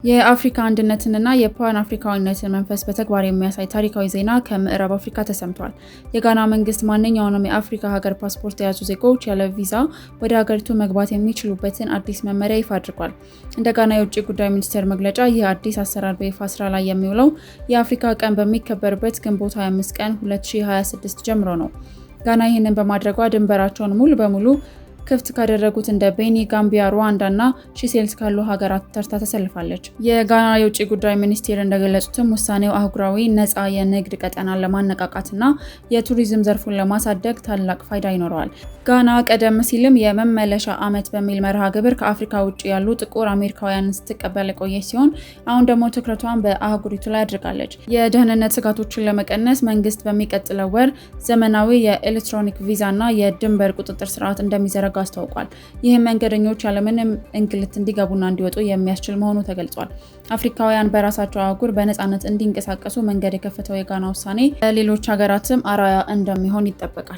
የአፍሪካ አንድነትንና የፓን አፍሪካዊነትን መንፈስ በተግባር የሚያሳይ ታሪካዊ ዜና ከምዕራብ አፍሪካ ተሰምቷል። የጋና መንግስት ማንኛውንም የአፍሪካ ሀገር ፓስፖርት የያዙ ዜጎች ያለ ቪዛ ወደ ሀገሪቱ መግባት የሚችሉበትን አዲስ መመሪያ ይፋ አድርጓል። እንደ ጋና የውጭ ጉዳይ ሚኒስቴር መግለጫ ይህ አዲስ አሰራር በይፋ ስራ ላይ የሚውለው የአፍሪካ ቀን በሚከበርበት ግንቦት 25 ቀን 2026 ጀምሮ ነው። ጋና ይህንን በማድረጓ ድንበራቸውን ሙሉ በሙሉ ክፍት ካደረጉት እንደ ቤኒ፣ ጋምቢያ፣ ሩዋንዳ እና ሺሴልስ ካሉ ሀገራት ተርታ ተሰልፋለች። የጋና የውጭ ጉዳይ ሚኒስቴር እንደገለጹትም ውሳኔው አህጉራዊ ነፃ የንግድ ቀጠናን ለማነቃቃትና የቱሪዝም ዘርፉን ለማሳደግ ታላቅ ፋይዳ ይኖረዋል። ጋና ቀደም ሲልም የመመለሻ ዓመት በሚል መርሃ ግብር ከአፍሪካ ውጭ ያሉ ጥቁር አሜሪካውያንን ስትቀበል የቆየች ሲሆን አሁን ደግሞ ትኩረቷን በአህጉሪቱ ላይ አድርጋለች። የደህንነት ስጋቶችን ለመቀነስ መንግስት በሚቀጥለው ወር ዘመናዊ የኤሌክትሮኒክ ቪዛ እና የድንበር ቁጥጥር ስርዓት እንደሚዘረጋ አስታውቋል። ይህም መንገደኞች ያለምንም እንግልት እንዲገቡና እንዲወጡ የሚያስችል መሆኑ ተገልጿል። አፍሪካውያን በራሳቸው አህጉር በነፃነት እንዲንቀሳቀሱ መንገድ የከፈተው የጋና ውሳኔ ለሌሎች ሀገራትም አርአያ እንደሚሆን ይጠበቃል።